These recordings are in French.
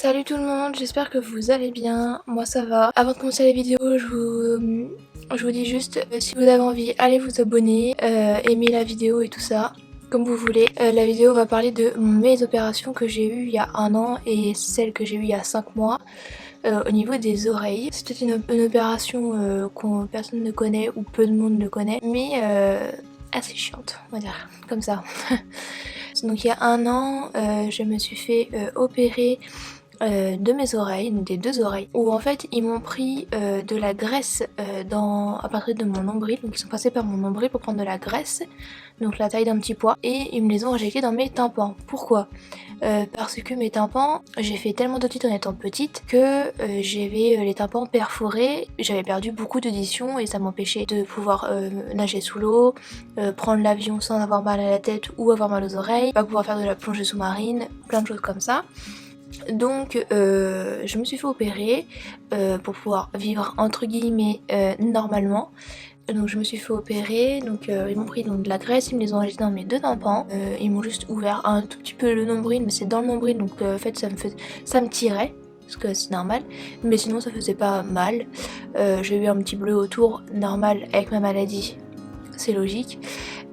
Salut tout le monde, j'espère que vous allez bien, moi ça va. Avant de commencer la vidéo, je vous dis juste, si vous avez envie, allez vous abonner, aimer la vidéo et tout ça, comme vous voulez. La vidéo va parler de mes opérations que j'ai eues il y a 1 an et celles que j'ai eues il y a 5 mois. Au niveau des oreilles, c'était une opération que personne ne connaît ou peu de monde ne connaît, mais assez chiante, on va dire, comme ça. Donc il y a 1 an, je me suis fait opérer de mes oreilles, des 2 oreilles, où en fait ils m'ont pris de la graisse à partir de mon nombril, donc ils sont passés par mon nombril pour prendre de la graisse, donc la taille d'un petit pois, et ils me les ont injectés dans mes tympans. Pourquoi ? Parce que mes tympans, j'ai fait tellement d'otite en étant petite que j'avais les tympans perforés, j'avais perdu beaucoup d'audition et ça m'empêchait de pouvoir nager sous l'eau, prendre l'avion sans avoir mal à la tête ou avoir mal aux oreilles, pas pouvoir faire de la plongée sous-marine, plein de choses comme ça. Donc je me suis fait opérer pour pouvoir vivre entre guillemets normalement. Donc je me suis fait opérer, donc ils m'ont pris de la graisse, ils me les ont injectés dans mes 2 tympans, ils m'ont juste ouvert un tout petit peu le nombril, mais c'est dans le nombril, donc en fait ça me tirait, parce que c'est normal, mais sinon ça faisait pas mal. J'ai eu un petit bleu autour, normal avec ma maladie, c'est logique.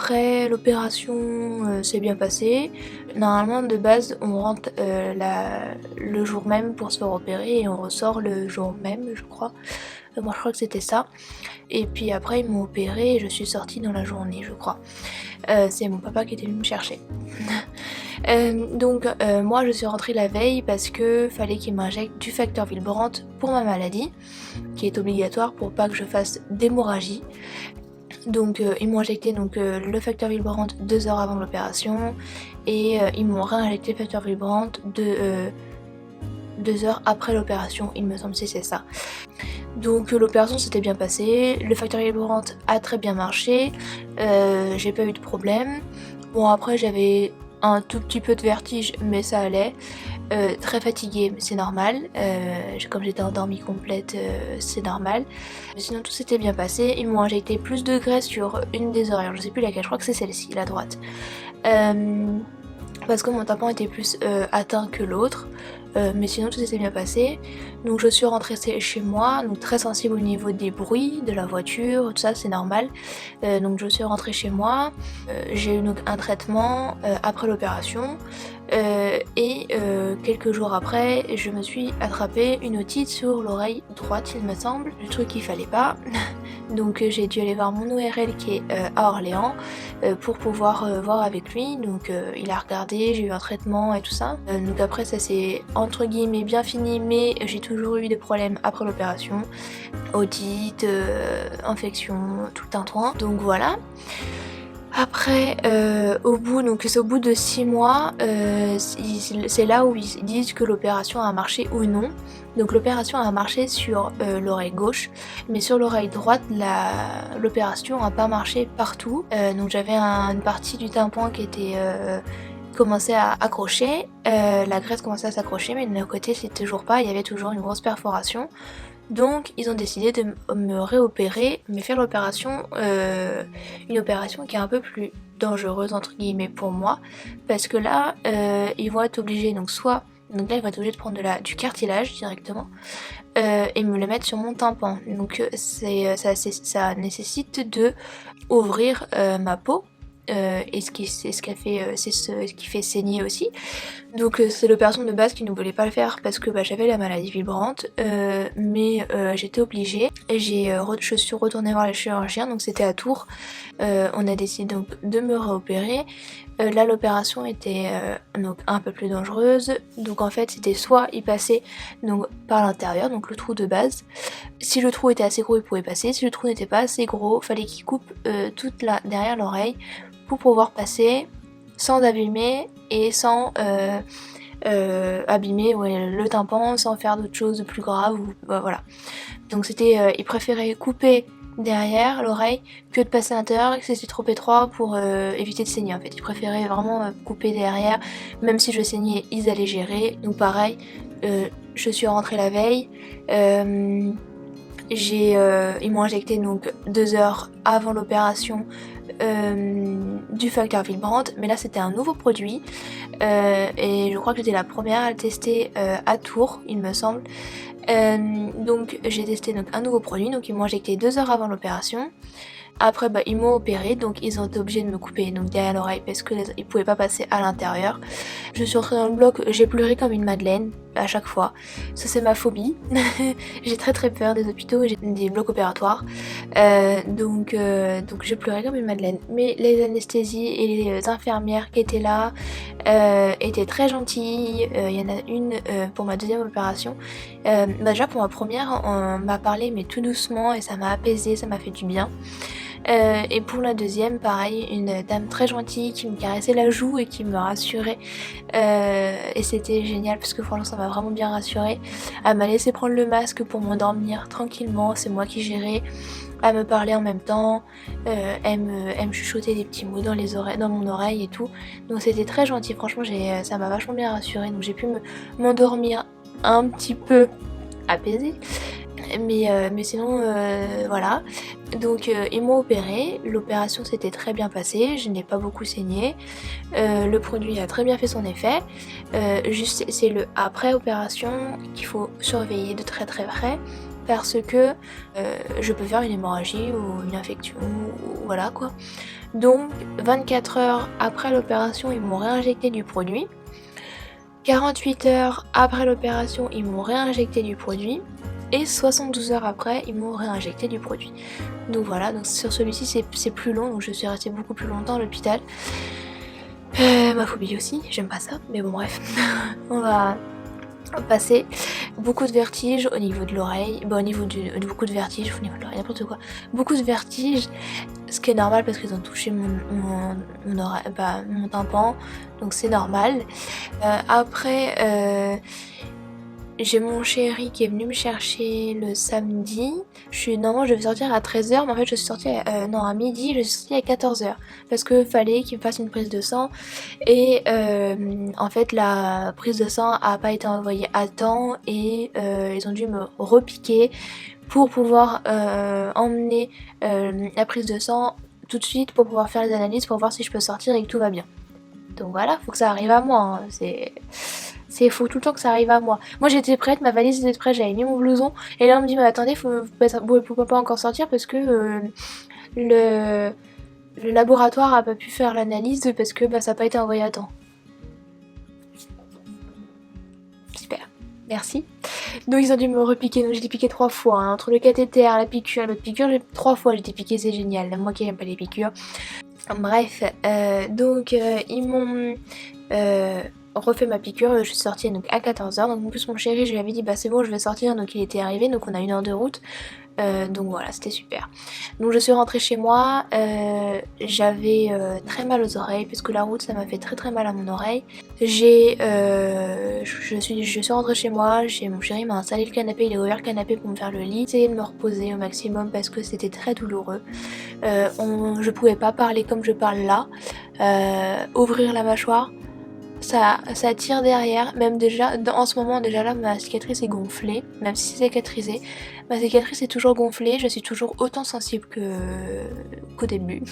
Après l'opération s'est bien passée. Normalement de base on rentre le jour même pour se faire opérer et on ressort le jour même je crois. Moi je crois que c'était ça. Et puis après ils m'ont opéré et je suis sortie dans la journée je crois. C'est mon papa qui était venu me chercher. Donc moi je suis rentrée la veille parce que fallait qu'il m'injecte du facteur Wilbrandt pour ma maladie, qui est obligatoire pour pas que je fasse d'hémorragie. Donc ils m'ont injecté le facteur Wilbrandt 2 heures avant l'opération et ils m'ont réinjecté le facteur Wilbrandt 2 heures après l'opération, il me semble si c'est ça. Donc l'opération s'était bien passée, le facteur Wilbrandt a très bien marché, j'ai pas eu de problème. Bon après j'avais un tout petit peu de vertige mais ça allait. Très fatiguée, mais c'est normal. Comme j'étais endormie complète, c'est normal. Mais sinon tout s'était bien passé. Ils m'ont injecté plus de graisse sur une des oreilles, je sais plus laquelle, je crois que c'est celle-ci, la droite. Parce que mon tympan était plus atteint que l'autre. Mais sinon tout s'était bien passé. Donc je suis rentrée chez moi, donc très sensible au niveau des bruits, de la voiture, tout ça c'est normal. Donc je suis rentrée chez moi, j'ai eu donc un traitement après l'opération. Et quelques jours après, je me suis attrapé une otite sur l'oreille droite, il me semble. Le truc qu'il fallait pas. Donc j'ai dû aller voir mon ORL qui est à Orléans pour pouvoir voir avec lui. Donc il a regardé, j'ai eu un traitement et tout ça. Donc après ça s'est entre guillemets bien fini, mais j'ai toujours eu des problèmes après l'opération. Otite, infection, tout un toin. Donc voilà. Après, au bout de 6 mois, c'est là où ils disent que l'opération a marché ou non. Donc l'opération a marché sur l'oreille gauche, mais sur l'oreille droite, l'opération n'a pas marché partout. Donc j'avais une partie du tympan qui était commençait à accrocher, la graisse commençait à s'accrocher, mais de l'autre côté c'est toujours pas, il y avait toujours une grosse perforation. Donc ils ont décidé de me réopérer, mais faire l'opération, une opération qui est un peu plus dangereuse entre guillemets pour moi, parce que là ils vont être obligés, donc là ils vont être obligés de prendre du cartilage directement et me le mettre sur mon tympan. Donc ça nécessite de ouvrir ma peau. Et c'est ce qui fait saigner aussi. Donc c'est l'opération de base qui ne voulait pas le faire parce que j'avais la maladie Wilbrandt, mais j'étais obligée et je suis retournée voir les chirurgiens, donc c'était à Tours. On a décidé donc de me réopérer. Là l'opération était donc un peu plus dangereuse, donc en fait c'était soit il passait donc par l'intérieur, donc le trou de base. Si le trou était assez gros il pouvait passer, si le trou n'était pas assez gros fallait qu'il coupe toute derrière l'oreille pour pouvoir passer sans abîmer et sans abîmer le tympan, sans faire d'autres choses plus graves voilà. Donc ils préféraient couper derrière l'oreille que de passer à l'intérieur et que c'était trop étroit pour éviter de saigner en fait. Ils préféraient vraiment couper derrière, même si je saignais ils allaient gérer. Donc pareil, je suis rentrée la veille, ils m'ont injecté donc 2 heures avant l'opération du facteur Willebrand, mais là c'était un nouveau produit et je crois que j'étais la première à le tester à Tours, il me semble. Donc j'ai testé donc un nouveau produit, donc ils m'ont injecté 2 heures avant l'opération. Après ils m'ont opéré, donc ils ont été obligés de me couper donc derrière l'oreille parce que ils pouvaient pas passer à l'intérieur. Je suis rentrée dans le bloc, j'ai pleuré comme une madeleine à chaque fois. Ça c'est ma phobie. J'ai très peur des hôpitaux et des blocs opératoires. Donc j'ai pleuré comme une madeleine. Mais les anesthésies et les infirmières qui étaient là étaient très gentilles. Il y en a une pour ma deuxième opération. Déjà pour ma première, on m'a parlé mais tout doucement et ça m'a apaisée, ça m'a fait du bien. Et pour la deuxième, pareil, une dame très gentille qui me caressait la joue et qui me rassurait. Et c'était génial parce que franchement ça m'a vraiment bien rassurée. Elle m'a laissé prendre le masque pour m'endormir tranquillement, c'est moi qui gérais. Elle me parlait en même temps, elle me chuchotait des petits mots dans mon oreille et tout. Donc c'était très gentil, franchement ça m'a vachement bien rassurée. Donc j'ai pu m'endormir un petit peu apaisée. Mais sinon voilà, donc ils m'ont opéré, l'opération s'était très bien passée, je n'ai pas beaucoup saigné, le produit a très bien fait son effet, juste c'est le après opération qu'il faut surveiller de très près parce que je peux faire une hémorragie ou une infection ou voilà quoi. Donc 24 heures après l'opération ils m'ont réinjecté du produit, 48 heures après l'opération ils m'ont réinjecté du produit, et 72 heures après ils m'ont réinjecté du produit. Donc voilà, donc sur celui-ci c'est plus long, donc je suis restée beaucoup plus longtemps à l'hôpital. Ma phobie aussi, j'aime pas ça, mais bon bref, on va passer. Beaucoup de vertiges au niveau de l'oreille, beaucoup de vertiges au niveau de l'oreille, n'importe quoi. Beaucoup de vertiges, ce qui est normal parce qu'ils ont touché mon oreille, mon tympan, donc c'est normal. Après j'ai mon chéri qui est venu me chercher le samedi. Normalement je devais sortir à 13h, mais en fait je suis sortie à midi, je suis sortie à 14h. Parce que fallait qu'il me fasse une prise de sang. Et en fait la prise de sang a pas été envoyée à temps et ils ont dû me repiquer pour pouvoir emmener la prise de sang tout de suite pour pouvoir faire les analyses pour voir si je peux sortir et que tout va bien. Donc voilà, faut que ça arrive à moi, hein. Faut tout le temps que ça arrive à moi. Moi j'étais prête, ma valise était prête, j'avais mis mon blouson. Et là on me dit mais attendez, pourquoi pas encore sortir parce que le laboratoire a pas pu faire l'analyse parce que ça n'a pas été envoyé à temps. Super, merci. Donc ils ont dû me repiquer, donc j'ai été piquée 3 fois. Hein. Entre le cathéter, la piqûre et l'autre piqûre, 3 fois j'ai été piquée, c'est génial. Moi qui n'aime pas les piqûres. Bref, donc ils m'ont refait ma piqûre, je suis sortie donc à 14h, donc en plus mon chéri je lui avais dit bah c'est bon je vais sortir, donc il était arrivé, donc on a 1 heure de route, donc voilà c'était super. Donc je suis rentrée chez moi, j'avais très mal aux oreilles puisque la route ça m'a fait très mal à mon oreille. Je suis rentrée chez moi, mon chéri m'a installé le canapé, il a ouvert le canapé pour me faire le lit, essayé de me reposer au maximum parce que c'était très douloureux. Je pouvais pas parler comme je parle là, ouvrir la mâchoire. Ça tire derrière, même déjà, en ce moment déjà là ma cicatrice est gonflée, même si c'est cicatrisé, ma cicatrice est toujours gonflée, je suis toujours autant sensible qu'au début.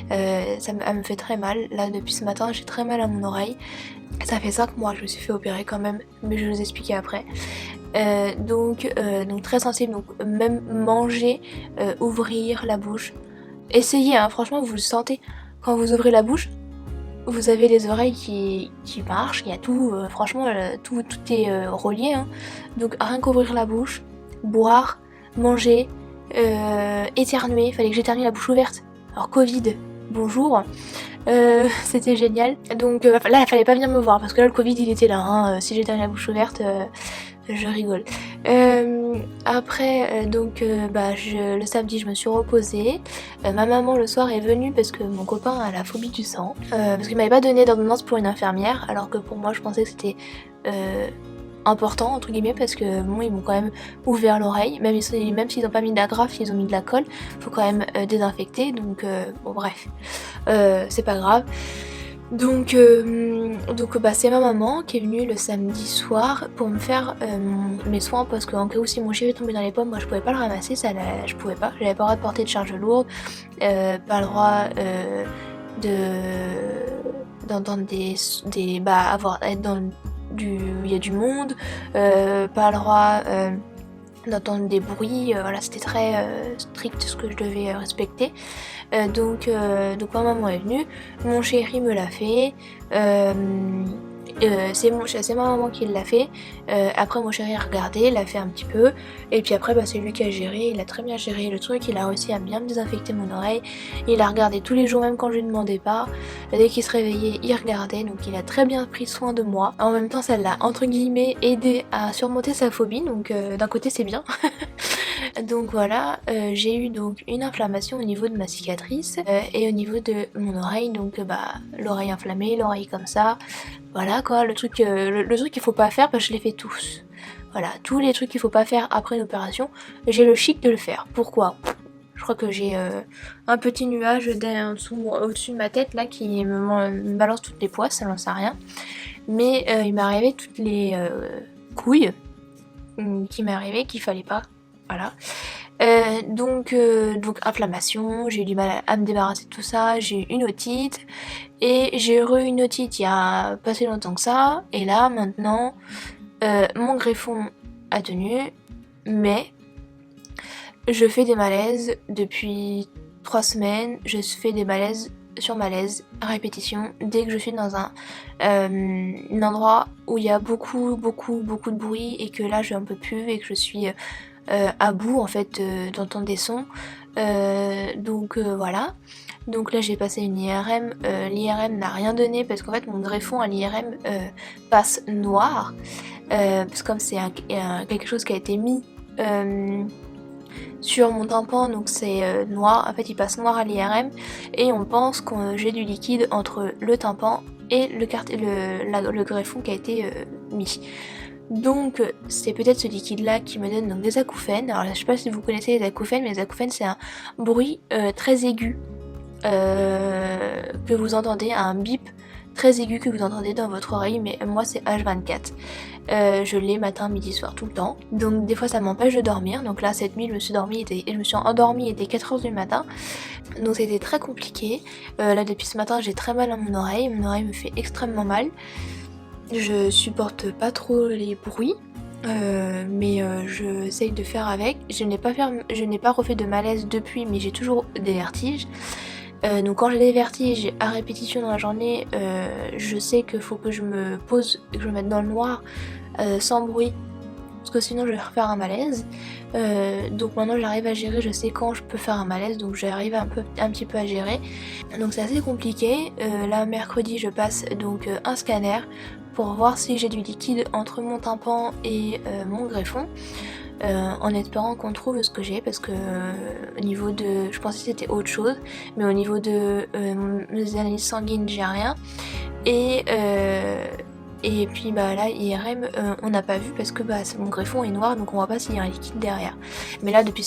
Elle me fait très mal, là depuis ce matin j'ai très mal à mon oreille, ça fait 5 mois que je me suis fait opérer quand même, mais je vais vous expliquer après. Donc très sensible, donc même manger, ouvrir la bouche, essayez hein, franchement vous le sentez, quand vous ouvrez la bouche, vous avez les oreilles qui marchent, il y a tout, franchement tout est relié, hein. Donc rien qu'ouvrir la bouche, boire, manger, éternuer, fallait que j'éternue la bouche ouverte. Alors Covid, bonjour, c'était génial. Donc là il fallait pas venir me voir parce que là le Covid il était là, hein. Si j'éternue la bouche ouverte, je rigole. Après, le samedi, je me suis reposée. Ma maman, le soir, est venue parce que mon copain a la phobie du sang. Parce qu'il m'avait pas donné d'ordonnance pour une infirmière, alors que pour moi, je pensais que c'était important, entre guillemets, parce que bon, ils m'ont quand même ouvert l'oreille. Même s'ils n'ont pas mis d'agrafe, ils ont mis de la colle. Faut quand même désinfecter, donc bon, bref. C'est pas grave. Donc c'est ma maman qui est venue le samedi soir pour me faire mes soins parce qu'en cas où si mon chéri tombait dans les pommes, moi je pouvais pas le ramasser, je pouvais pas, j'avais pas le droit de porter de charge lourde, pas le droit d'entendre être dans il y a du monde, pas le droit d'entendre des bruits, voilà, c'était très strict ce que je devais respecter. Donc ma maman est venue, mon chéri me l'a fait, c'est ma maman qui l'a fait. Après mon chéri a regardé, l'a fait un petit peu, et puis après c'est lui qui a géré, il a très bien géré le truc, il a réussi à bien me désinfecter mon oreille, il a regardé tous les jours même quand je lui demandais pas, dès qu'il se réveillait il regardait, donc il a très bien pris soin de moi. En même temps ça l'a entre guillemets aidé à surmonter sa phobie, donc d'un côté c'est bien. Donc voilà, j'ai eu donc une inflammation au niveau de ma cicatrice et au niveau de mon oreille, donc l'oreille inflammée, l'oreille comme ça, voilà quoi, le truc qu'il faut pas faire, je les fais tous. Voilà, tous les trucs qu'il faut pas faire après l'opération, j'ai le chic de le faire. Pourquoi ? Je crois que j'ai un petit nuage au-dessus de ma tête là qui me balance toutes les poisses, ça n'en sait rien. Mais il m'est arrivé toutes les couilles qui m'est arrivé qu'il fallait pas. Voilà. Donc inflammation, j'ai eu du mal à me débarrasser de tout ça, j'ai eu une otite, et j'ai eu une otite il y a pas si longtemps que ça, et là maintenant mon greffon a tenu, mais je fais des malaises depuis 3 semaines, je fais des malaises sur malaise à répétition dès que je suis dans un endroit où il y a beaucoup de bruit et que là je n'en peux plus et que je suis à bout en fait d'entendre des sons. Donc voilà. Donc là j'ai passé une IRM, l'IRM n'a rien donné parce qu'en fait mon greffon à l'IRM passe noir, parce que comme c'est quelque chose qui a été mis sur mon tympan, donc c'est noir, en fait il passe noir à l'IRM et on pense que j'ai du liquide entre le tympan et le greffon qui a été mis. Donc c'est peut-être ce liquide là qui me donne donc des acouphènes. Alors je sais pas si vous connaissez les acouphènes, mais les acouphènes c'est un bruit très aigu que vous entendez, un bip très aigu que vous entendez dans votre oreille, mais moi c'est H24. Je l'ai matin, midi, soir, tout le temps. Donc des fois ça m'empêche de dormir. Donc là cette nuit je me suis endormie, il était 4h du matin. Donc c'était très compliqué. Là depuis ce matin j'ai très mal à mon oreille me fait extrêmement mal. Je supporte pas trop les bruits, mais j'essaye de faire avec. Je n'ai pas refait de malaise depuis, mais j'ai toujours des vertiges. Donc quand j'ai des vertiges à répétition dans la journée, je sais qu'il faut que je me pose et que je me mette dans le noir sans bruit, parce que sinon je vais refaire un malaise. Donc maintenant j'arrive à gérer, je sais quand je peux faire un malaise, donc j'arrive un petit peu à gérer. Donc c'est assez compliqué. Là mercredi je passe donc un scanner pour voir si j'ai du liquide entre mon tympan et mon greffon, en espérant qu'on trouve ce que j'ai, parce que au niveau de... je pensais que c'était autre chose, mais au niveau de mes analyses sanguines j'ai rien, et puis là IRM on n'a pas vu parce que mon greffon est noir, donc on voit pas s'il y a un liquide derrière. Mais là depuis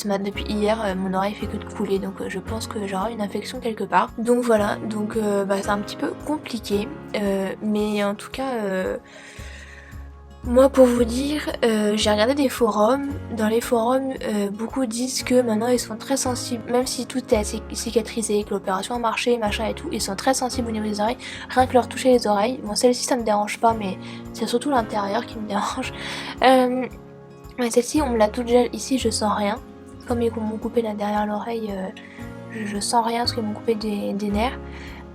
hier mon oreille fait que de couler, donc je pense que j'aurai une infection quelque part. Donc voilà, donc c'est un petit peu compliqué, mais en tout cas moi pour vous dire, j'ai regardé des forums. Dans les forums, beaucoup disent que maintenant ils sont très sensibles, même si tout est cicatrisé, que l'opération a marché, machin et tout, ils sont très sensibles au niveau des oreilles, rien que leur toucher les oreilles. Bon celle-ci ça me dérange pas, mais c'est surtout l'intérieur qui me dérange. Mais celle-ci on me la toute gel, ici je sens rien. Comme ils m'ont coupé là derrière l'oreille, je sens rien parce qu'ils m'ont coupé des nerfs.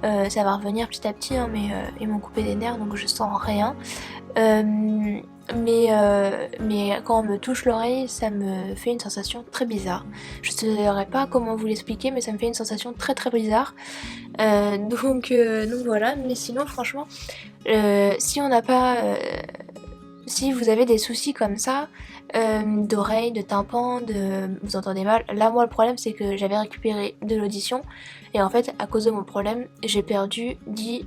Ça va revenir petit à petit, hein, mais ils m'ont coupé des nerfs donc je sens rien. Mais quand on me touche l'oreille, ça me fait une sensation très bizarre. Je ne saurais pas comment vous l'expliquer, mais ça me fait une sensation très très bizarre. Donc voilà, mais sinon franchement, si on n'a pas... si vous avez des soucis comme ça, d'oreille, de tympan, vous entendez mal, là moi le problème c'est que j'avais récupéré de l'audition, et en fait à cause de mon problème, j'ai perdu 10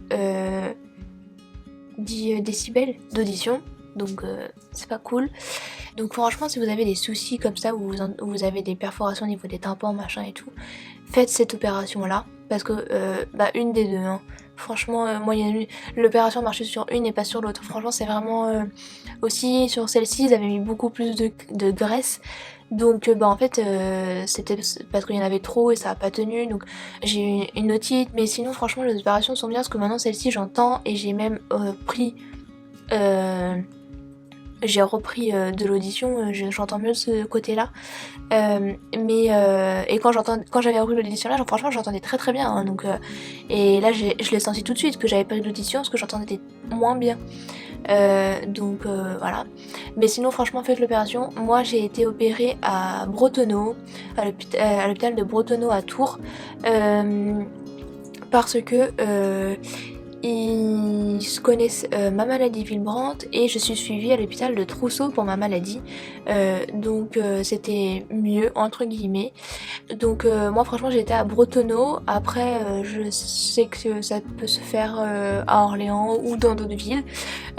décibels d'audition, donc c'est pas cool. Donc franchement si vous avez des soucis comme ça, où vous avez des perforations au niveau des tympans machin et tout, faites cette opération là, parce que une des deux, hein. Franchement moi l'opération marchait sur une et pas sur l'autre. Franchement c'est vraiment aussi sur celle-ci ils avaient mis beaucoup plus de graisse, Donc bah, en fait, c'était parce qu'il y en avait trop et ça a pas tenu, donc j'ai eu une otite. Mais sinon franchement les opérations sont bien parce que maintenant celle-ci j'entends et j'ai même j'ai repris de l'audition, j'entends mieux de ce côté-là. Et quand j'avais repris l'audition là, franchement j'entendais très très bien, hein, donc et là je l'ai senti tout de suite que j'avais perdu l'audition parce que j'entendais moins bien. Donc voilà. Mais sinon franchement faites l'opération. Moi j'ai été opérée à Bretonneau, à l'hôpital de Bretonneau à Tours, parce que ils connaissent ma maladie vibrante et je suis suivie à l'hôpital de Trousseau pour ma maladie. Donc c'était mieux entre guillemets. Donc moi franchement j'étais à Bretonneau. Après je sais que ça peut se faire à Orléans ou dans d'autres villes.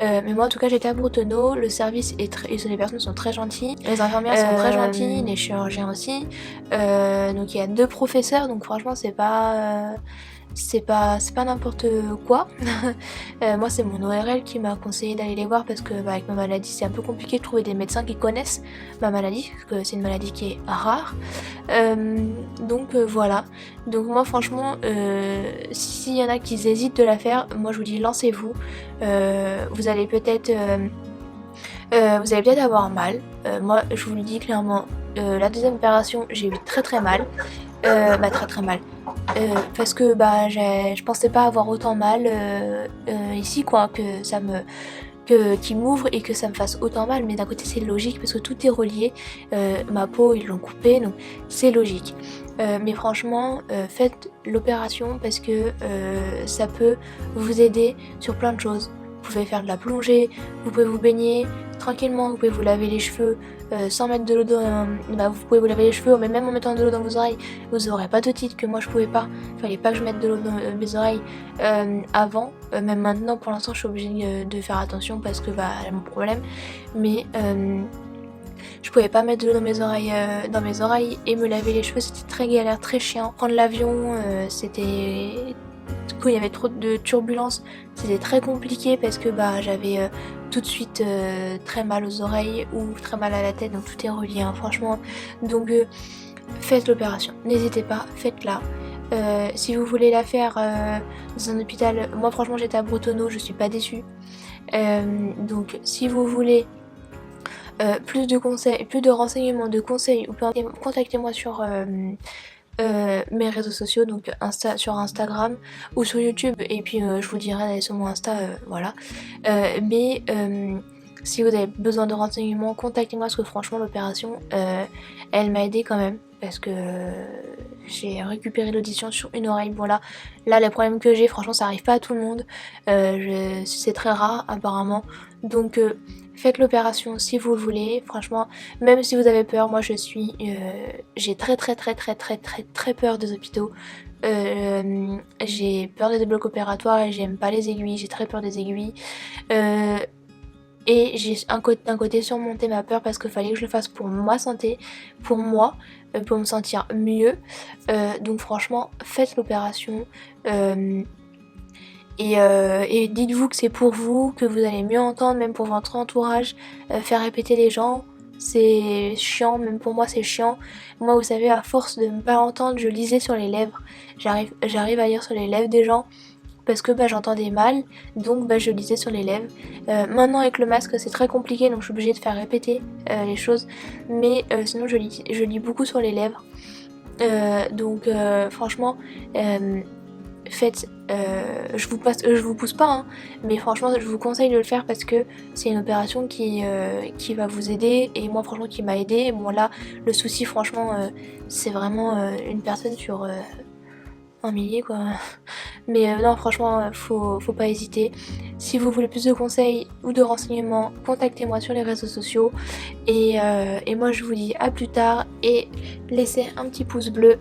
Mais moi en tout cas j'étais à Bretonneau. Le service est les personnes sont très gentilles. Les infirmières sont très gentilles, les chirurgiens aussi. Donc il y a 2 professeurs, donc franchement c'est pas n'importe quoi. Moi c'est mon ORL qui m'a conseillé d'aller les voir parce que avec ma maladie c'est un peu compliqué de trouver des médecins qui connaissent ma maladie, parce que c'est une maladie qui est rare. Donc voilà. Donc moi franchement s'il y en a qui hésitent de la faire, moi je vous dis lancez-vous. Vous allez peut-être avoir mal. Moi je vous le dis clairement, la deuxième opération j'ai eu très très mal. Très très mal. Parce que je pensais pas avoir autant mal ici quoi, qu'il m'ouvre et que ça me fasse autant mal, mais d'un côté c'est logique parce que tout est relié, ma peau ils l'ont coupée donc c'est logique. Mais franchement faites l'opération parce que ça peut vous aider sur plein de choses. Vous pouvez faire de la plongée, vous pouvez vous baigner tranquillement, vous pouvez vous laver les cheveux sans mettre de l'eau dans... vous pouvez vous laver les cheveux, mais même en mettant de l'eau dans vos oreilles, vous aurez pas d'otite que moi je pouvais pas. Il fallait pas que je mette de l'eau dans mes oreilles avant. Même maintenant pour l'instant je suis obligée de faire attention parce que j'ai mon problème. Mais je pouvais pas mettre de l'eau dans mes oreilles et me laver les cheveux, c'était très galère, très chiant. Prendre l'avion, c'était... Du coup il y avait trop de turbulences, c'était très compliqué parce que j'avais tout de suite très mal aux oreilles ou très mal à la tête, donc tout est relié hein, franchement. Donc faites l'opération, n'hésitez pas, faites-la. Si vous voulez la faire dans un hôpital, moi franchement j'étais à Bretonneau, je suis pas déçue. Donc si vous voulez plus de conseils, plus de renseignements, de conseils, contactez-moi sur mes réseaux sociaux, donc sur Instagram ou sur YouTube, et puis je vous dirai d'aller sur mon Insta, voilà. Mais si vous avez besoin de renseignements, contactez-moi parce que franchement l'opération elle m'a aidé quand même parce que j'ai récupéré l'audition sur une oreille. Voilà, là les problèmes que j'ai, franchement ça arrive pas à tout le monde, c'est très rare apparemment, donc faites l'opération si vous le voulez, franchement, même si vous avez peur, moi j'ai très peur des hôpitaux. J'ai peur des blocs opératoires et j'aime pas les aiguilles, j'ai très peur des aiguilles. Et j'ai d'un côté surmonté ma peur parce qu'il fallait que je le fasse pour ma santé, pour moi, pour me sentir mieux. Donc franchement, faites l'opération. Et dites-vous que c'est pour vous, que vous allez mieux entendre, même pour votre entourage. Faire répéter les gens, c'est chiant, même pour moi c'est chiant. Moi vous savez, à force de ne pas entendre, je lisais sur les lèvres. J'arrive à lire sur les lèvres des gens parce que j'entendais mal, donc je lisais sur les lèvres. Maintenant avec le masque c'est très compliqué, donc je suis obligée de faire répéter les choses. Mais sinon je lis beaucoup sur les lèvres. Donc franchement... faites, je vous pousse pas hein, mais franchement je vous conseille de le faire parce que c'est une opération qui va vous aider, et moi franchement qui m'a aidé. Bon là le souci franchement c'est vraiment une personne sur un millier quoi, mais non franchement faut pas hésiter. Si vous voulez plus de conseils ou de renseignements, contactez-moi sur les réseaux sociaux, et moi je vous dis à plus tard, et laissez un petit pouce bleu,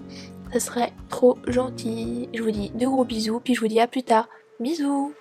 ça serait trop gentil. Je vous dis de gros bisous, puis je vous dis à plus tard. Bisous.